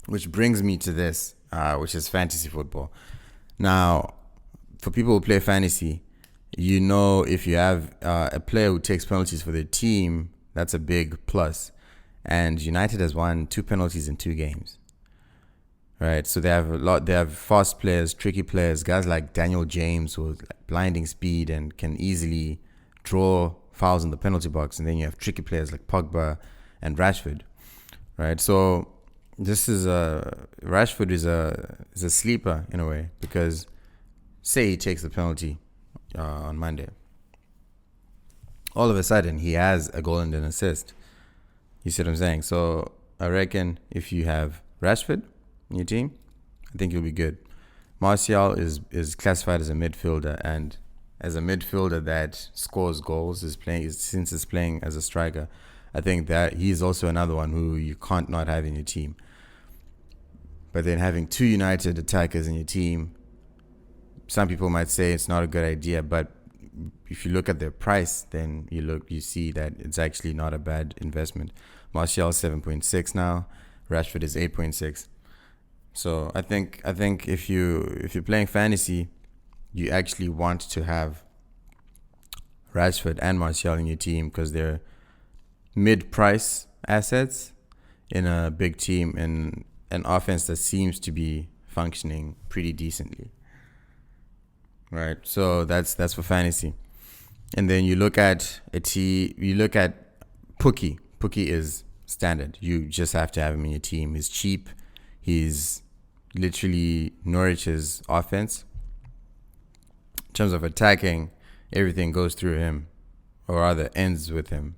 which brings me to this, which is fantasy football. Now, for people who play fantasy, if you have a player who takes penalties for their team, that's a big plus. And United has won 2 penalties in 2 games. Right, so they have a lot. They have fast players, tricky players, guys like Daniel James, who has like blinding speed and can easily draw fouls in the penalty box. And then you have tricky players like Pogba and Rashford. Right, so this is Rashford is a sleeper in a way, because say he takes the penalty on Monday, all of a sudden he has a goal and an assist. You see what I'm saying? So I reckon if you have Rashford in your team, I think you'll be good. Martial is classified as a midfielder, and as a midfielder that scores goals, since he's playing as a striker, I think that he's also another one who you can't not have in your team. But then having 2 United attackers in your team, some people might say it's not a good idea, but if you look at their price, then you see that it's actually not a bad investment. Martial 7.6 now, Rashford is 8.6. So I think if you're playing fantasy, you actually want to have Rashford and Martial in your team, because they're mid-price assets in a big team and an offense that seems to be functioning pretty decently. Right, so that's for fantasy. And then you look at Pookie. Pookie is standard. You just have to have him in your team. He's cheap. He's literally Norwich's offense. In terms of attacking, everything goes through him, or rather ends with him,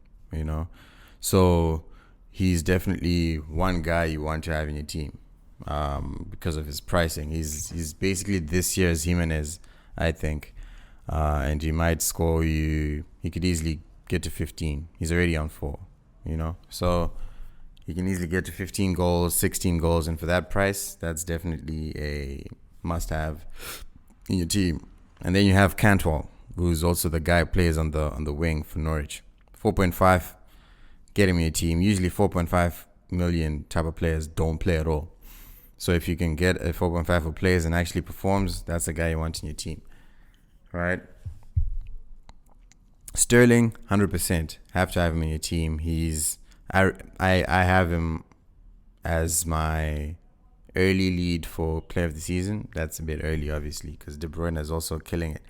So he's definitely one guy you want to have in your team, because of his pricing. He's basically this year's Jimenez, I think. And he might score you. He could easily get to 15. He's already on 4, So he can easily get to 15 goals, 16 goals. And for that price, that's definitely a must-have in your team. And then you have Cantwell, who's also the guy who plays on the wing for Norwich. 4.5, get him in your team. Usually 4.5 million type of players don't play at all. So if you can get a 4.5 who plays and actually performs, that's the guy you want in your team. Right? Sterling, 100%. Have to have him in your team. I have him as my early lead for player of the season. That's a bit early, obviously, because De Bruyne is also killing it.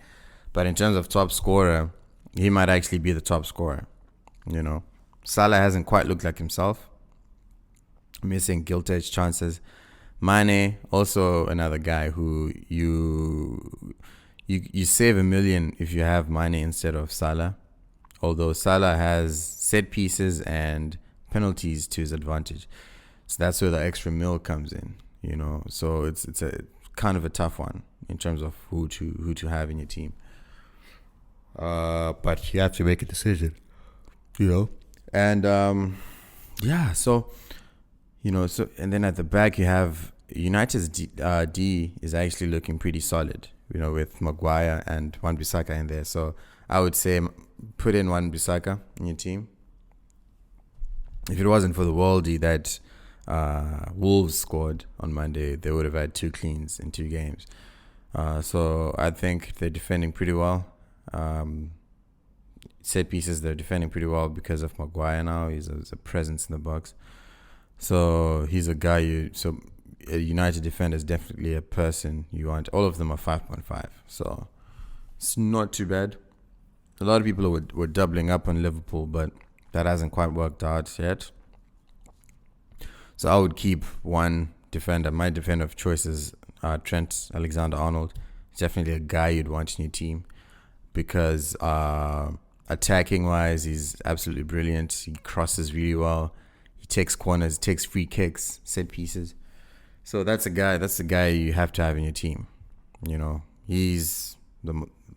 But in terms of top scorer, he might actually be the top scorer. Salah hasn't quite looked like himself. Missing gilt-edged chances. Mane, also another guy who you save $1 million if you have Mane instead of Salah. Although Salah has set pieces and penalties to his advantage. So that's where the extra mil comes in, So it's a kind of a tough one in terms of who to have in your team. But you have to make a decision, And so and then at the back you have United's D is actually looking pretty solid, with Maguire and Wan-Bissaka in there. So I would say put in Wan-Bissaka in your team. If it wasn't for the worldie that Wolves scored on Monday, they would have had 2 cleans in 2 games. So I think they're defending pretty well. Set pieces, they're defending pretty well because of Maguire now. He's a presence in the box. So he's a guy a United defender is definitely a person you want. All of them are 5.5. So it's not too bad. A lot of people were doubling up on Liverpool, but that hasn't quite worked out yet. So I would keep one defender. My defender of choice is Trent Alexander-Arnold. He's definitely a guy you'd want in your team because attacking-wise, he's absolutely brilliant. He crosses really well. He takes corners, takes free kicks, set pieces. So that's a guy you have to have in your team. He's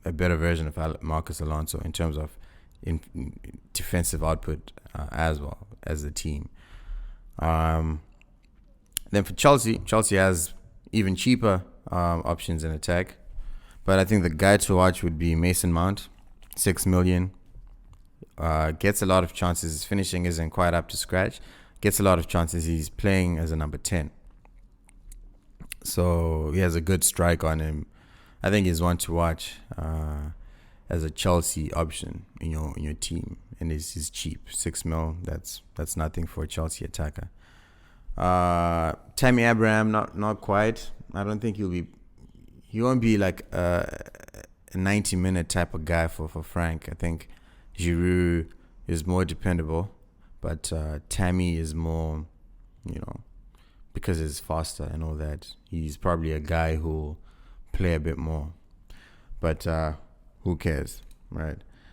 a better version of Marcus Alonso in terms of in defensive output as well as the team. Then for Chelsea has even cheaper options in attack. But I think the guy to watch would be Mason Mount, 6 million. Gets a lot of chances. His finishing isn't quite up to scratch. Gets a lot of chances. He's playing as a number 10. So he has a good strike on him. I think he's one to watch as a Chelsea option in your team, and he's cheap, 6 mil. That's nothing for a Chelsea attacker. Tammy Abraham, not quite. I don't think he won't be like a 90-minute type of guy for Frank. I think Giroud is more dependable, but Tammy is more, because he's faster and all that. He's probably a guy who'll play a bit more. But who cares, right?